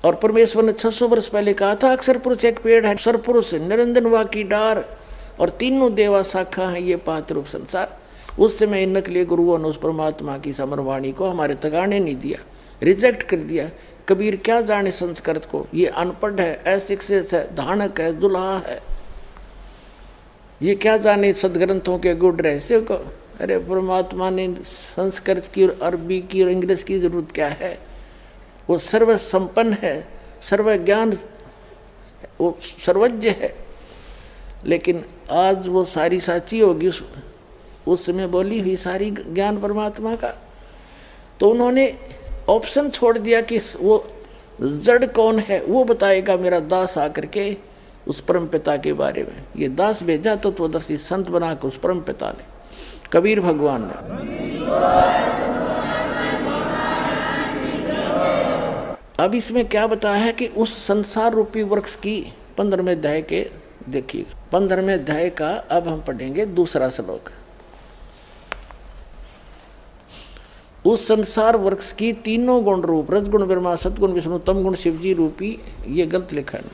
और परमेश्वर ने 600 वर्ष पहले कहा था अक्षर पुरुष एक पेड़ है, सरपुरुष निरंजन वा की डार और तीनों देवा शाखा है ये पात्र संसार। उस समय इन नकली गुरुओं ने उस परमात्मा की समरवाणी को हमारे तगाने नहीं दिया, रिजेक्ट कर दिया। कबीर क्या जाने संस्कृत को, ये अनपढ़ है, अशिक्षित है, धानक है, दुल्हा है, ये क्या जाने सदग्रंथों के गुड़ रहस्य को। अरे परमात्मा ने संस्कृत की और अरबी की और इंग्लिश की जरूरत क्या है, वो सर्व संपन्न है, सर्व ज्ञान, वो सर्वज्ञ है। लेकिन आज वो सारी साची होगी उस समय बोली हुई सारी ज्ञान परमात्मा का। तो उन्होंने ऑप्शन छोड़ दिया कि वो जड़ कौन है वो बताएगा मेरा दास आकर के उस परम पिता के बारे में। ये दास भेजा तो तत्वदर्शी संत बना के उस परम पिता ने, कबीर भगवान ने। अब इसमें क्या बताया है कि उस संसार रूपी वृक्ष की 15वें अध्याय के देखिएगा, 15वें अध्याय का अब हम पढ़ेंगे दूसरा श्लोक। उस संसार वृक्ष की तीनों गुण रूप रजगुण ब्रह्मा सतगुण विष्णु तम गुण शिवजी रूपी, ये गलत लिखा है।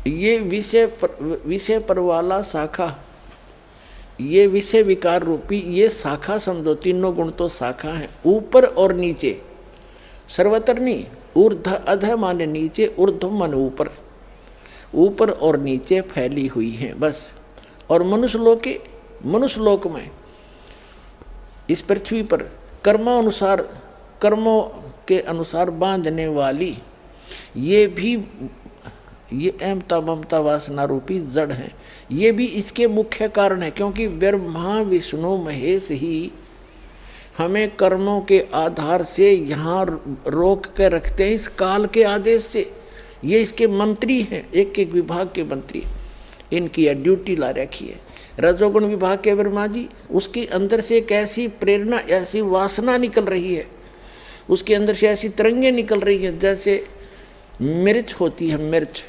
ये विषय पर वाला शाखा, ये विषय विकार रूपी ये शाखा समझो, तीनों गुण तो शाखा है, ऊपर और नीचे, सर्वत्र नहीं, ऊर्ध अध माने नीचे, ऊर्ध्व माने ऊपर, ऊपर और नीचे फैली हुई है बस। और मनुष्य लोक में इस पृथ्वी पर कर्मानुसार, कर्मों के अनुसार बांधने वाली ये भी ये अहमता ममता वासना रूपी जड़ है, ये भी इसके मुख्य कारण है। क्योंकि ब्रह्मा विष्णु महेश ही हमें कर्मों के आधार से यहाँ रोक कर रखते हैं इस काल के आदेश से। ये इसके मंत्री हैं, एक एक विभाग के मंत्री, इनकी ड्यूटी ला रखी है। रजोगुण विभाग के ब्रह्मा जी, उसके अंदर से एक ऐसी प्रेरणा, ऐसी वासना निकल रही है, उसके अंदर से ऐसी तरंगे निकल रही है जैसे मिर्च होती है, मिर्च,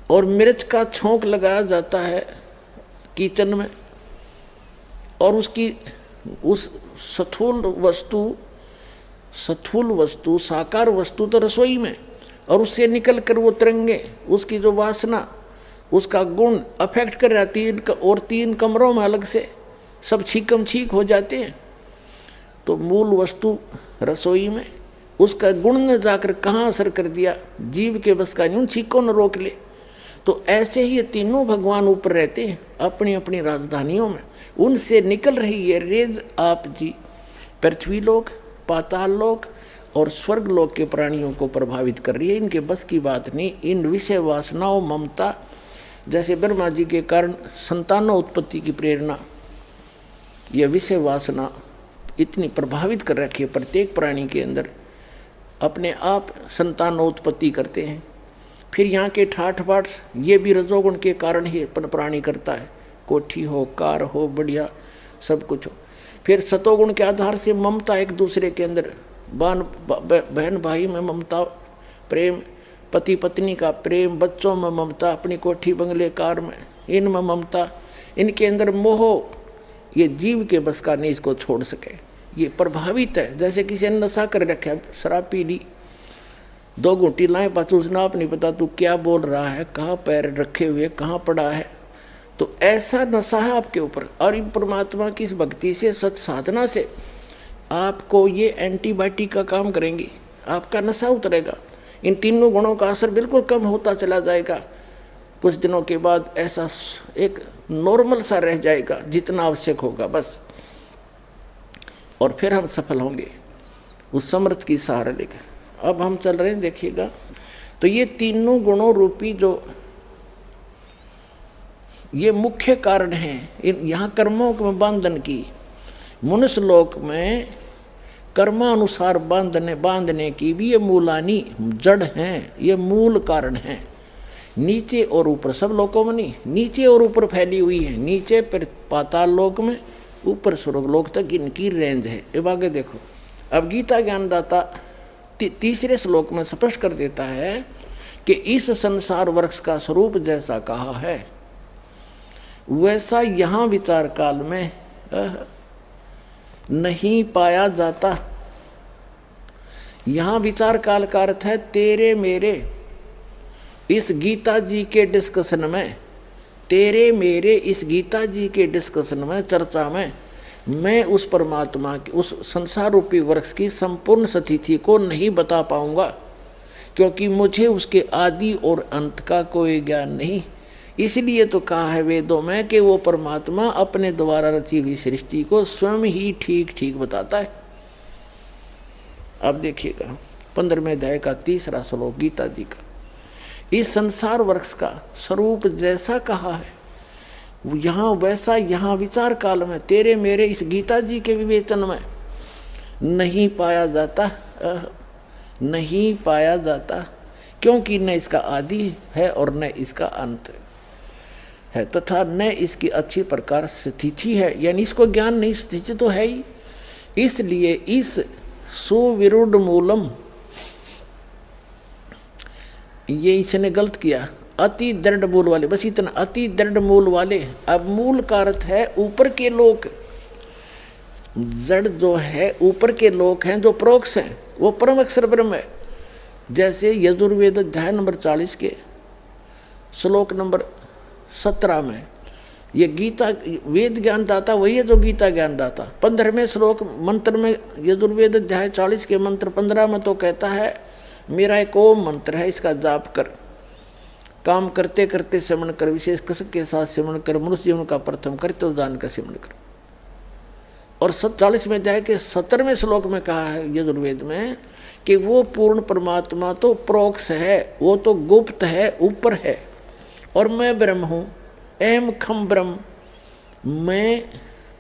और मिर्च का छोंक लगाया जाता है किचन में, और उसकी उस स्थूल वस्तु साकार वस्तु तो रसोई में, और उससे निकल कर वो तरंगे, उसकी जो वासना, उसका गुण अफेक्ट कर जाती है, और 3 कमरों में अलग से सब छीकम छीक हो जाते हैं। तो मूल वस्तु रसोई में, उसका गुण ने जाकर कहाँ असर कर दिया, जीव के बस का यूं छीकों न रोक ले। तो ऐसे ही ये तीनों भगवान ऊपर रहते हैं अपनी अपनी राजधानियों में, उनसे निकल रही है रेज आप जी पृथ्वी लोक, पाताल लोक और स्वर्ग लोक के प्राणियों को प्रभावित कर रही है। इनके बस की बात नहीं। इन विषय वासनाओं, ममता, जैसे ब्रह्मा जी के कारण संतानों उत्पत्ति की प्रेरणा, यह विषय वासना इतनी प्रभावित कर रखी है प्रत्येक प्राणी के अंदर, अपने आप संतानों उत्पत्ति करते हैं। फिर यहाँ के ठाठ बाट ये भी रजोगुण के कारण ही प्राणी करता है, कोठी हो, कार हो, बढ़िया सब कुछ हो। फिर सतोगुण के आधार से ममता, एक दूसरे के अंदर बहन भाई में ममता, प्रेम, पति पत्नी का प्रेम, बच्चों में ममता, अपनी कोठी बंगले कार में इनमें ममता, इनके अंदर मोह, ये जीव के बस का नहीं इसको छोड़ सके, ये प्रभावित है। जैसे किसी ने नशा कर रखा है, शराब पी ली, 2 घूंटी लाए, पाछू उसने आप नहीं पता तू क्या बोल रहा है, कहाँ पैर रखे हुए, कहाँ पड़ा है। तो ऐसा नशा है आपके ऊपर। और इन परमात्मा की इस भक्ति से, सत साधना से आपको ये एंटीबायोटिक का काम करेंगी, आपका नशा उतरेगा, इन तीनों गुणों का असर बिल्कुल कम होता चला जाएगा। कुछ दिनों के बाद ऐसा एक नॉर्मल सा रह जाएगा जितना आवश्यक होगा बस, और फिर हम सफल होंगे उस समर्थ की सहारा लेकर। अब हम चल रहे हैं, देखिएगा। तो ये तीनों गुणों रूपी जो ये मुख्य कारण हैं यहाँ कर्मों में बंधन की। मनुष्य लोक में कर्मानुसार बांधने की भी ये मूलानी जड़ हैं, ये मूल कारण हैं। नीचे और ऊपर, सब लोकों में नहीं, नीचे और ऊपर फैली हुई है। नीचे पाताल लोक में, ऊपर स्वर्ग लोक तक इनकी रेंज है। अब आगे देखो, अब गीता ज्ञानदाता तीसरे श्लोक में स्पष्ट कर देता है कि इस संसार वृक्ष का स्वरूप जैसा कहा है वैसा यहाँ विचार काल में नहीं पाया जाता। यहाँ विचार काल का अर्थ है तेरे मेरे इस गीता जी के डिस्कशन में, तेरे मेरे इस गीता जी के डिस्कशन में, चर्चा में मैं उस परमात्मा की, उस संसार रूपी वृक्ष की संपूर्ण स्थिति को नहीं बता पाऊंगा, क्योंकि मुझे उसके आदि और अंत का कोई ज्ञान नहीं। इसलिए तो कहा है वेदों में कि वो परमात्मा अपने द्वारा रची हुई सृष्टि को स्वयं ही ठीक ठीक बताता है। अब देखिएगा 15वें अध्याय का 3रा श्लोक गीता जी का, इस संसार वृक्ष का स्वरूप जैसा कहा है यहाँ वैसा यहाँ विचार काल में तेरे मेरे इस गीता जी के विवेचन में नहीं पाया जाता, नहीं पाया जाता, क्योंकि न इसका आदि है और न इसका अंत है, तथा न इसकी अच्छी प्रकार स्थिति है, यानी इसको ज्ञान नहीं, स्थिति तो है ही। इसलिए इस सुविरुद्ध मूलम, ये इसने गलत किया, अति दृढ़ मूल वाले, बस इतना, अति दृढ़ मूल वाले। अब मूल का अर्थ है ऊपर के लोक, जड़ जो है ऊपर के लोक हैं जो प्रोक्ष हैं, वो परम अक्षर ब्रह्म है। जैसे यजुर्वेद अध्याय नंबर 40 के श्लोक नंबर 17 में ये गीता वेद ज्ञान दाता वही है जो गीता ज्ञान दाता। 15वें श्लोक मंत्र में यजुर्वेद अध्याय 40 के मंत्र 15 में तो कहता है मेरा एक ओम मंत्र है, इसका जाप कर, काम करते करते सिमरण कर, विशेष कसक के साथ सिमरण कर, मनुष्य जीवन का प्रथम कर तो दान का सिमरण कर। और 40वें अध्याय के 17वें श्लोक में कहा है यजुर्वेद में कि वो पूर्ण परमात्मा तो प्रोक्ष है, वो तो गुप्त है, ऊपर है, और मैं ब्रह्म हूँ, एम खम ब्रह्म, मैं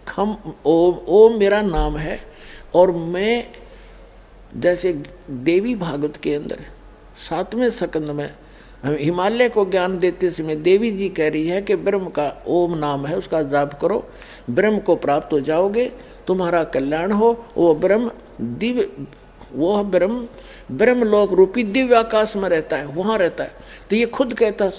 खम ओम, ओम मेरा नाम है। और मैं जैसे देवी भागवत के अंदर 7वें स्कंद में हिमालय को ज्ञान देते समय देवी जी कह रही है कि ब्रह्म का ओम नाम है, उसका जाप करो, ब्रह्म को प्राप्त हो जाओगे, तुम्हारा कल्याण हो। वो ब्रह्म दिव्य, वो ब्रह्म ब्रह्मलोक रूपी दिव्य आकाश में रहता है, वहाँ रहता है। तो ये खुद कहता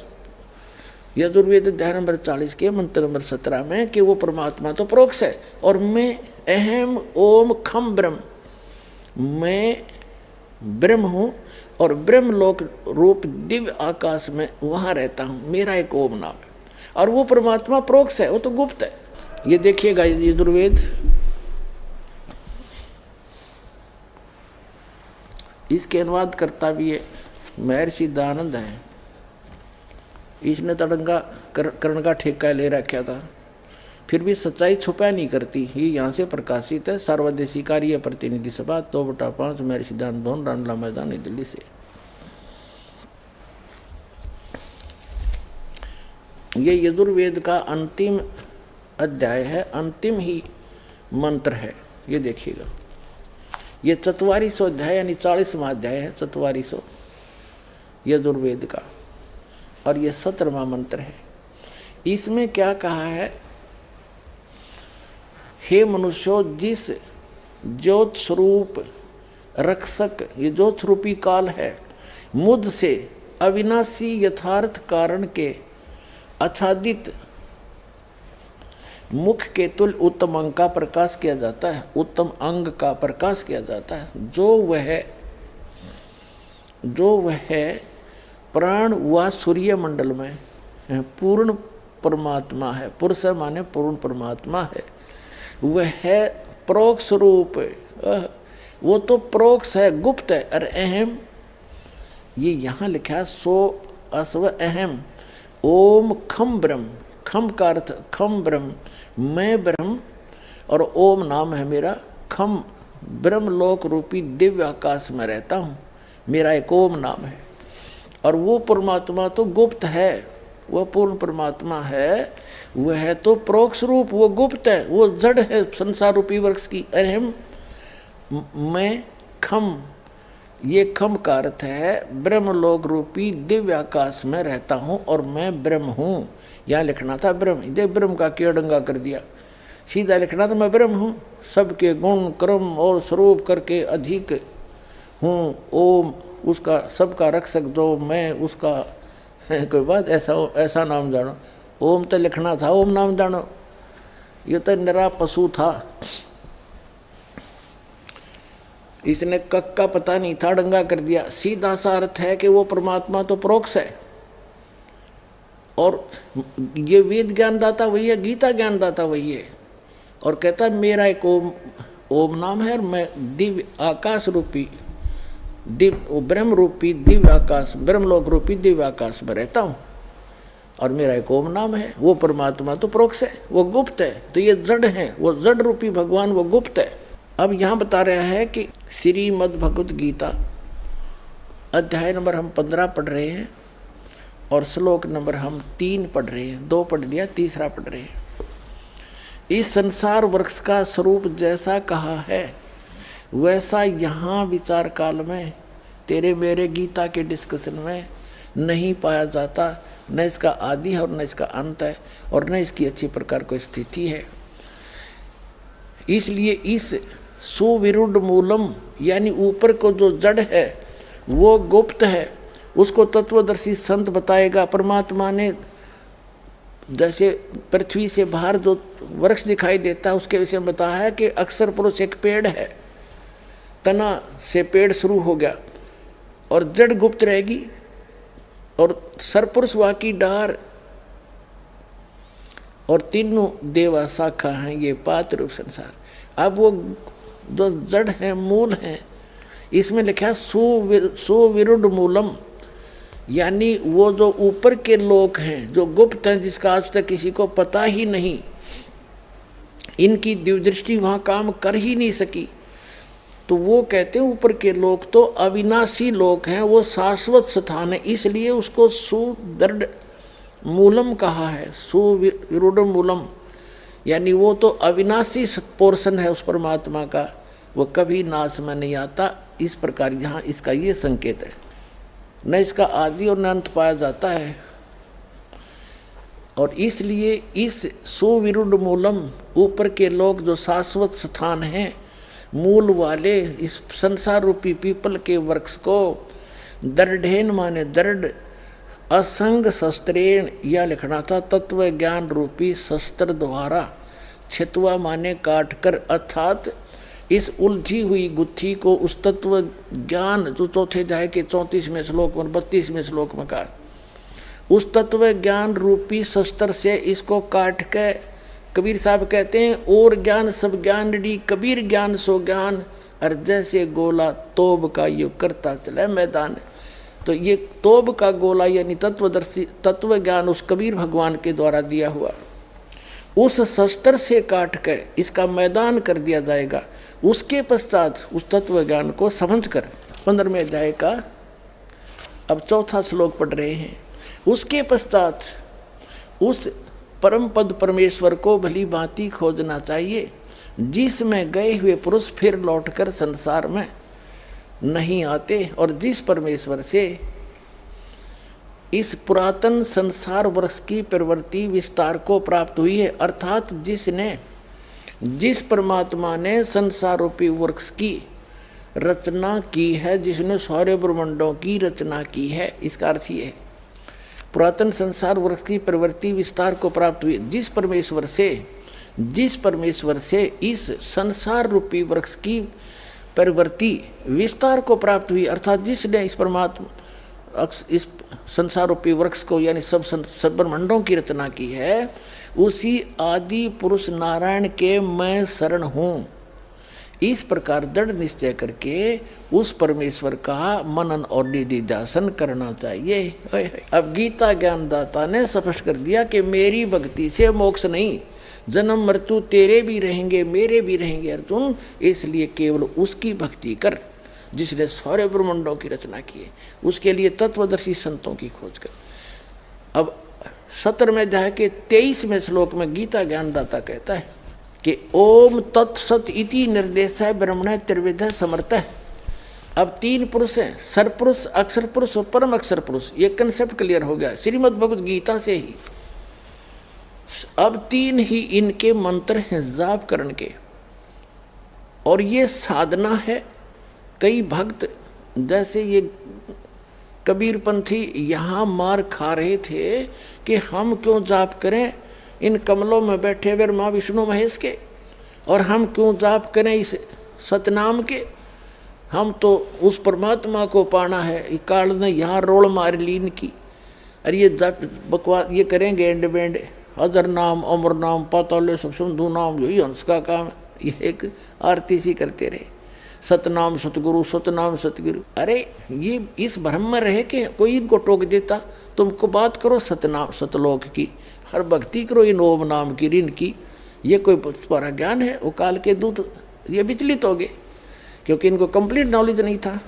यजुर्वेद अध्याय नंबर 40 के मंत्र नंबर 17 में कि वो परमात्मा तो प्रोक्ष है, और मैं अहम ओम खम ब्रह्म, मैं ब्रह्म हूँ और ब्रह्मलोक रूप दिव्य आकाश में वहाँ रहता हूँ, मेरा एक ओम नाम है। और वो परमात्मा प्रोक्ष है, वो तो गुप्त है। ये देखिएगा यजुर्वेद, इसके अनुवाद करता भी है महर्षि दयानंद है। इसने तड़ंगा कर्ण का ठेका ले रखा था, फिर भी सच्चाई छुपा नहीं करती। ये यहाँ से प्रकाशित है, सर्वदेशी कार्य प्रतिनिधि सभा 2/5 महर्षि दयानंद भवन, रामला मैदान, नई दिल्ली से। ये यजुर्वेद का अंतिम अध्याय है, अंतिम ही मंत्र है। ये देखिएगा, ये 4400 अध्याय यानी 40वां अध्याय है, 4400 यजुर्वेद का, और ये 17वां मंत्र है। इसमें क्या कहा है, हे मनुष्यों, जिस ज्योत स्वरूप रक्षक, ये ज्योत स्वरूपी काल है, मुझ से अविनाशी यथार्थ कारण के आच्छादित मुख के तुल्य उत्तम अंग का प्रकाश किया जाता है, उत्तम अंग का प्रकाश किया जाता है। जो वह प्राण व सूर्य मंडल में पूर्ण परमात्मा है, पुरुष माने पूर्ण परमात्मा है, वह है प्रोक्ष रूप, वो तो प्रोक्ष है, गुप्त है। और अहम, ये यहाँ लिखा है सो अस्व अहम ओम खम ब्रह्म, खम का अर्थ खम ब्रह्म, मैं ब्रह्म, और ओम नाम है मेरा, खम ब्रह्मलोक रूपी दिव्य आकाश में रहता हूँ, मेरा एक ओम नाम है। और वो परमात्मा तो गुप्त है, वह पूर्ण परमात्मा है, वह है तो प्रोक्ष रूप, वो गुप्त है, वो जड़ है संसार रूपी वृक्ष की। अहम मैं खम, ये खम का अर्थ है ब्रह्मलोक रूपी दिव्य आकाश में रहता हूँ और मैं ब्रह्म हूँ। यहाँ लिखना था ब्रह्म, देख ब्रह्म का क्यों डंगा कर दिया, सीधा लिखना था मैं ब्रह्म हूँ, सबके गुण क्रम और स्वरूप करके अधिक हूँ, ओम उसका सबका रक्षक जो मैं उसका कोई बात ऐसा नाम जानो, ओम तो लिखना था ओम नाम जानो, ये तो निरा पशु था। इसने कक का पता नहीं था, डंगा कर दिया। सीधा सा अर्थ है कि वो परमात्मा तो परोक्ष है, और ये वेद ज्ञानदाता वही है, गीता ज्ञानदाता वही है। और कहता है मेरा एक ओम नाम है, और मैं दिव्य आकाश रूपी ब्रह्म रूपी दिव्य आकाश, ब्रह्मलोक रूपी दिव्य आकाश में रहता हूँ, और मेरा एक ओम नाम है। वो परमात्मा तो परोक्ष है, वो गुप्त है। तो ये जड़ है, वो जड़ रूपी भगवान वो गुप्त है। अब यहाँ बता रहा है कि श्रीमद् भगवत गीता अध्याय नंबर हम 15 पढ़ रहे हैं, और श्लोक नंबर हम 3 पढ़ रहे हैं। 2 पढ़ लिया, तीसरा पढ़ रहे हैं। इस संसार वृक्ष का स्वरूप जैसा कहा है वैसा यहाँ विचार काल में तेरे मेरे गीता के डिस्कशन में नहीं पाया जाता। न इसका आदि है और न इसका अंत है, और न इसकी अच्छी प्रकार कोई स्थिति है। इसलिए इस सुविरुद्ध मूलम यानी ऊपर को जो जड़ है वो गुप्त है, उसको तत्वदर्शी संत बताएगा। परमात्मा ने जैसे पृथ्वी से बाहर जो वृक्ष दिखाई देता है उसके विषय में बताया है कि अक्षर पुरुष एक पेड़ है, तना से पेड़ शुरू हो गया और जड़ गुप्त रहेगी, और सरपुरुष वाकी डार, और तीनों देवा शाखा हैं ये पात्र रूप संसार। अब वो जो जड़ है, मूल है, इसमें लिखा सुविरुद्ध मूलम, यानी वो जो ऊपर के लोक हैं जो गुप्त हैं, जिसका आज तक किसी को पता ही नहीं, इनकी दिव्यदृष्टि वहाँ काम कर ही नहीं सकी। तो वो कहते हैं ऊपर के लोक तो अविनाशी लोक हैं, वो शाश्वत स्थान है, इसलिए उसको सुदृढ़ मूलम कहा है, सुविरुद्ध मूलम, यानी वो तो अविनाशी पोर्शन है उस परमात्मा का, वो कभी नाश में नहीं आता। इस प्रकार यहाँ इसका ये संकेत है, न इसका आदि और न अंत पाया जाता है। और इसलिए इस सुविरुद्ध मूलम, ऊपर के लोग जो शाश्वत स्थान हैं, मूल वाले इस संसार रूपी पीपल के वृक्ष को दृढ़ेन माने दृढ़, असंग शस्त्रेण, यह लिखना था तत्व ज्ञान रूपी शस्त्र द्वारा, छितवा माने काट कर, अर्थात इस उलझी हुई गुत्थी को उस तत्व ज्ञान जो चौथे अध्याय के 34वें श्लोक में 32वें श्लोक में कहा, उस तत्व ज्ञान रूपी शस्त्र से इसको काट के, कबीर साहब कहते हैं और ज्ञान सब ज्ञान डी, कबीर ज्ञान सो ज्ञान, और जैसे गोला तोब का ये करता चले मैदान। तो ये तोब का गोला यानी तत्वदर्शी तत्व ज्ञान उस कबीर भगवान के द्वारा दिया हुआ, उस शस्त्र से काट के इसका मैदान कर दिया जाएगा। उसके पश्चात उस तत्व ज्ञान को समझ कर 15वें अध्याय का अब 4था श्लोक पढ़ रहे हैं। उसके पश्चात उस परम पद परमेश्वर को भली भांति खोजना चाहिए, जिसमें गए हुए पुरुष फिर लौटकर संसार में नहीं आते, और जिस परमेश्वर से इस पुरातन संसार वृक्ष की प्रवृत्ति विस्तार को प्राप्त हुई है, अर्थात जिस परमात्मा ने संसार रूपी वृक्ष की रचना की है, जिसने सारे ब्रह्मांडों की रचना की है। इसका अर्थ ये है पुरातन संसार वृक्ष की प्रवृत्ति विस्तार को प्राप्त हुई, जिस परमेश्वर से इस संसार रूपी वृक्ष की प्रवृत्ति विस्तार को प्राप्त हुई, अर्थात जिसने इस परमात्मा इस संसार रूपी वृक्ष को यानी सब ब्रह्मांडों की रचना की है, उसी आदि पुरुष नारायण के मैं शरण हूँ। इस प्रकार दृढ़ निश्चय करके उस परमेश्वर का मनन और निधिध्यासन करना चाहिए। अब गीता ज्ञानदाता ने स्पष्ट कर दिया कि मेरी भक्ति से मोक्ष नहीं, जन्म मृत्यु तेरे भी रहेंगे मेरे भी रहेंगे अर्जुन, इसलिए केवल उसकी भक्ति कर जिसने सारे ब्रह्मांडों की रचना की है, उसके लिए तत्वदर्शी संतों की खोज कर। अब 17वें अध्याय के 23वें श्लोक में गीता ज्ञानदाता कहता है कि ओम तत्सत इति निर्देश है ब्रह्मण त्रिविध समर्थ है। अब 3 पुरुष हैं, सरपुरुष, अक्षर पुरुष और परम अक्षर पुरुष। ये कंसेप्ट क्लियर हो गया श्रीमद् भगवद गीता से ही। अब 3 ही इनके मंत्र हैं जाप करने के, और ये साधना है। कई भक्त जैसे ये कबीरपंथी यहाँ मार खा रहे थे कि हम क्यों जाप करें इन कमलों में बैठे हुए माँ विष्णु महेश के, और हम क्यों जाप करें इस सतनाम के, हम तो उस परमात्मा को पाना है। ये काल ने यहाँ रोल मार ली इनकी। अरे ये बकवास ये करेंगे एंड बेंड, अजर नाम अमर नाम पाताल सब सिंधु नाम, यही हंस का काम है। ये एक आरती सी करते रहे, सतनाम सतगुरु सतनाम सतगुरु। अरे ये इस भ्रम में रहे कि कोई इनको टोक देता। तुमको बात करो सतनाम सतलोक की, हर भक्ति करो इन ओम नाम की ऋण की। ये कोई सारा ज्ञान है? वो काल के दूत ये विचलित हो गए क्योंकि इनको कंप्लीट नॉलेज नहीं था।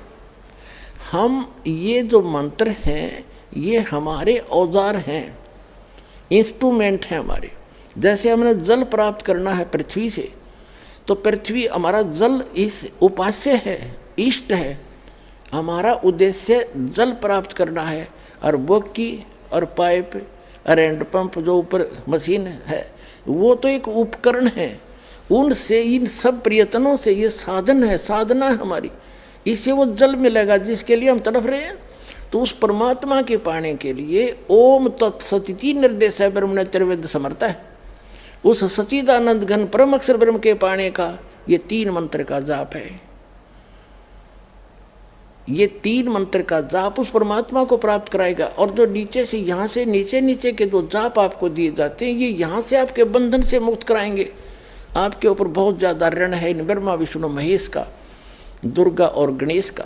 हम ये जो मंत्र हैं ये हमारे औजार हैं, इंस्ट्रूमेंट हैं हमारे। जैसे हमने जल प्राप्त करना है पृथ्वी से, तो पृथ्वी हमारा जल इस उपास्य है, इष्ट है। हमारा उद्देश्य जल प्राप्त करना है। और बोकी और पाइप और हैंड पंप जो ऊपर मशीन है वो तो एक उपकरण है। उनसे इन सब प्रयत्नों से ये साधन है, साधना है हमारी। इससे वो जल मिलेगा जिसके लिए हम तड़प रहे हैं। तो उस परमात्मा के पाने के लिए ओम तत्सति निर्देश है ब्रह्मण त्रिवेद समर्थ है। उस सच्चिदानंद घन परम अक्षर ब्रह्म के पाने का ये 3 मंत्र का जाप है। ये 3 मंत्र का जाप उस परमात्मा को प्राप्त कराएगा। और जो नीचे से यहाँ से नीचे नीचे के जो जाप आपको दिए जाते हैं ये यहाँ से आपके बंधन से मुक्त कराएंगे। आपके ऊपर बहुत ज़्यादा ऋण है इन ब्रह्मा विष्णु महेश का, दुर्गा और गणेश का।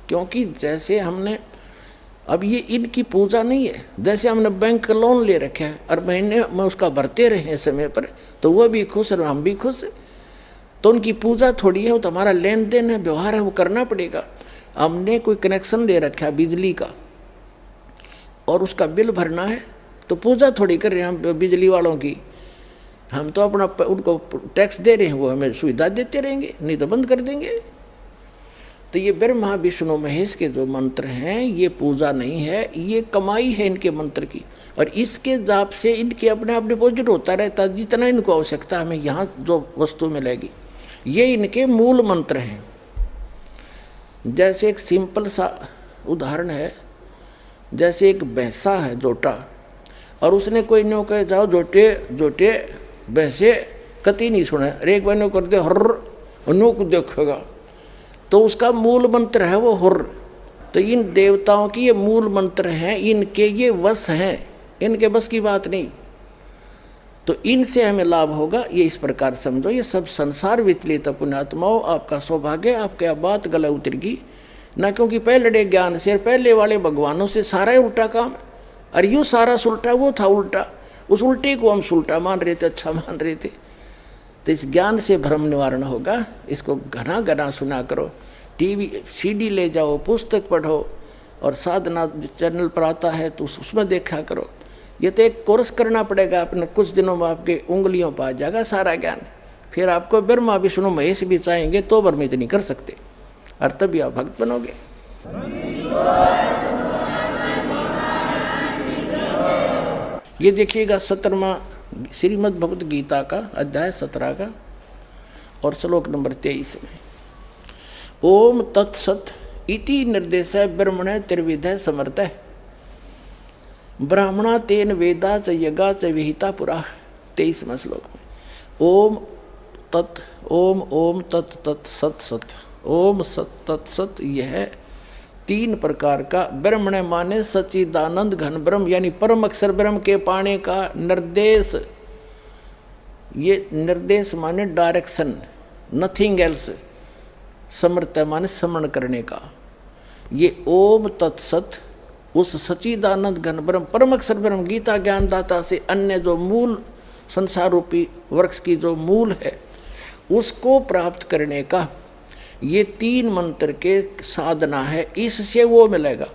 क्योंकि जैसे हमने अब ये इनकी पूजा नहीं है, जैसे हमने बैंक का लोन ले रखा है और महीने में उसका भरते रहे हैं समय पर, तो वह भी खुश और हम भी खुश। तो उनकी पूजा थोड़ी है, वो तो हमारा लेन देन है, व्यवहार है, वो करना पड़ेगा। हमने कोई कनेक्शन ले रखा है बिजली का और उसका बिल भरना है, तो पूजा थोड़ी कर रहे हैं हम बिजली वालों की। हम तो अपना उनको टैक्स दे रहे हैं, वो हमें सुविधा देते रहेंगे, नहीं तो बंद कर देंगे। तो ये ब्रह्मा विष्णु महेश के जो मंत्र हैं ये पूजा नहीं है, ये कमाई है इनके मंत्र की। और इसके जाप से इनके अपने आप डिपॉजिट होता रहता, जितना इनको आवश्यकता हमें यहाँ जो वस्तु मिलेगी। ये इनके मूल मंत्र हैं। जैसे एक सिंपल सा उदाहरण है, जैसे एक भैंसा है जोटा, और उसने कोई नो कहे जाओ जोटे जोटे भैंसे कति नहीं सुने, एक बार नो कर दे हर नो को देखेगा, तो उसका मूल मंत्र है वो हुर। तो इन देवताओं की ये मूल मंत्र हैं, इनके ये वश हैं, इनके बस की बात नहीं। तो इनसे हमें लाभ होगा, ये इस प्रकार समझो। ये सब संसार विचलित पुण्यात्माओं, आपका सौभाग्य, आपके बात गला उतरेगी ना, क्योंकि पहले ज्ञान से पहले वाले भगवानों से सारा ही उल्टा काम। और यूँ सारा सुलटा, वो था उल्टा, उस उल्टे को हम सुलटा मान रहे थे, अच्छा मान रहे थे। तो इस ज्ञान से भ्रम निवारण होगा। इसको घना घना सुना करो, टीवी सीडी ले जाओ, पुस्तक पढ़ो, और साधना चैनल पर आता है तो उसमें देखा करो। ये तो एक कोर्स करना पड़ेगा, अपने कुछ दिनों में आपके उंगलियों पर आ जाएगा सारा ज्ञान। फिर आपको ब्रह्मा विष्णु महेश भी चाहेंगे तो भ्रमित नहीं कर सकते, और तभी आप भक्त बनोगे। ये देखिएगा 17वां श्रीमद् भगवद गीता का अध्याय 17 का और श्लोक नंबर 23 में ओम तत्सत इति निर्देश ब्रह्मण त्रिविध समर्थ ब्राह्मणा तेन वेदा च यज्ञा च विहिता पुरा। 23वां श्लोक में ओम तत् ओम ओम तत् तत् सत सत ओम सत तत्सत, यह 3 प्रकार का ब्रह्मण माने सच्चिदानंद घन ब्रह्म यानी परम अक्षर ब्रह्म के पाने का निर्देश। ये निर्देश माने डायरेक्शन, नथिंग एल्स। समर्थ माने समरण करने का। ये ओम तत्सत उस सच्चिदानंद घन ब्रह्म परम अक्षर ब्रह्म गीता ज्ञानदाता से अन्य जो मूल संसार रूपी वृक्ष की जो मूल है उसको प्राप्त करने का ये 3 मंत्र के साधना है, इससे वो मिलेगा।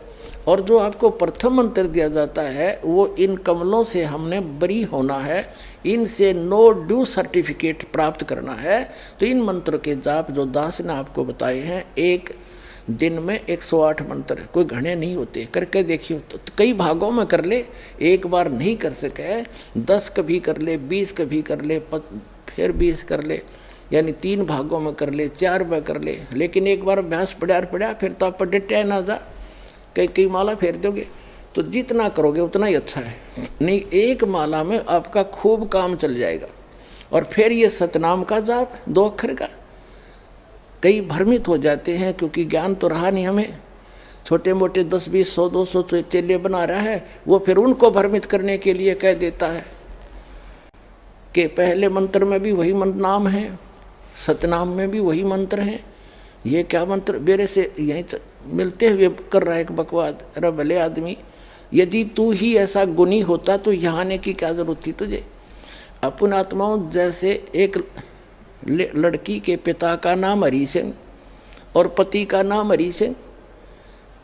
और जो आपको प्रथम मंत्र दिया जाता है वो इन कमलों से हमने बरी होना है, इनसे नो ड्यू सर्टिफिकेट प्राप्त करना है। तो इन मंत्र के जाप जो दास ने आपको बताए हैं, एक दिन में 108 मंत्र, कोई घने नहीं होते, करके देखिए। तो कई भागों में कर ले, एक बार नहीं कर सके 10 कभी कर ले, 20 कभी कर ले, फिर 20 कर ले, यानी 3 भागों में कर ले, 4 में कर ले। लेकिन एक बार अभ्यास पड़ा फिर तो आप डिटे ना जा, कई माला फेर दोगे। तो जितना करोगे उतना ही अच्छा है, नहीं एक माला में आपका खूब काम चल जाएगा। और फिर ये सतनाम का जाप 2 अक्षर का, कई भ्रमित हो जाते हैं, क्योंकि ज्ञान तो रहा नहीं हमें। छोटे मोटे 10, 20, 100, 200 चेले बना रहा है, वो फिर उनको भ्रमित करने के लिए कह देता है कि पहले मंत्र में भी वही नाम है, सतनाम में भी वही मंत्र है, ये क्या मंत्र मेरे से यहीं मिलते हुए कर रहा है एक बकवाद। अरे भले आदमी, यदि तू ही ऐसा गुणी होता तो यहाँ आने की क्या जरूरत थी तुझे। अपन आत्माओं जैसे एक लड़की के पिता का नाम हरि सिंह और पति का नाम हरि सिंह,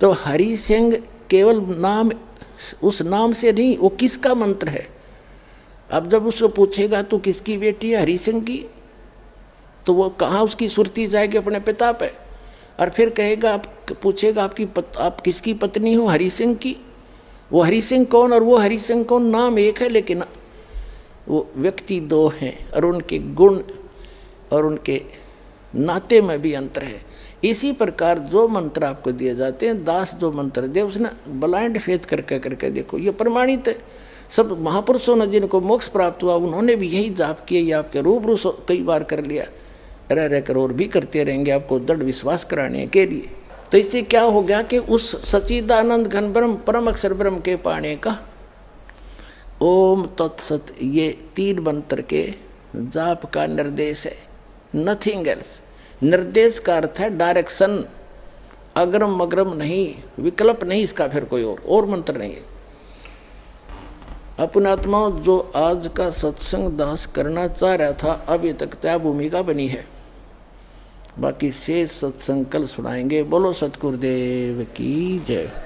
तो हरि सिंह केवल नाम, उस नाम से नहीं, वो किसका मंत्र है। अब जब उसको पूछेगा तो किसकी बेटी है, हरि सिंह की, तो वो कहाँ उसकी सुरती जाएगी अपने पिता पे। और फिर कहेगा, आप पूछेगा आप किसकी पत्नी हो, हरि सिंह की। वो हरि सिंह कौन और वो हरि सिंह कौन, नाम एक है लेकिन वो व्यक्ति दो हैं, और उनके गुण और उनके नाते में भी अंतर है। इसी प्रकार जो मंत्र आपको दिए जाते हैं, दास जो मंत्र दे उसने ब्लाइंड फेथ करके देखो, ये प्रमाणित है। सब महापुरुषों ने जिनको मोक्ष प्राप्त हुआ उन्होंने भी यही जाप किया, ये आपके रूबरू कई बार कर लिया, रह कर और भी करते रहेंगे आपको दृढ़ विश्वास कराने के लिए। तो इससे क्या हो गया कि उस सच्चिदानंद घन ब्रह्म परम अक्षर ब्रह्म के पाने का ओम तत्सत, ये 3 मंत्र के जाप का निर्देश है, नथिंग एल्स। निर्देश का अर्थ है डायरेक्शन, अग्रम अग्रम नहीं, विकल्प नहीं इसका, फिर कोई और मंत्र नहीं है। अपने आत्मा जो आज का सत्संग दास करना चाह रहा था, अभी तक तय भूमिका बनी है, बाकी शेष सत्संग कल सुनाएंगे। बोलो सतगुरुदेव की जय।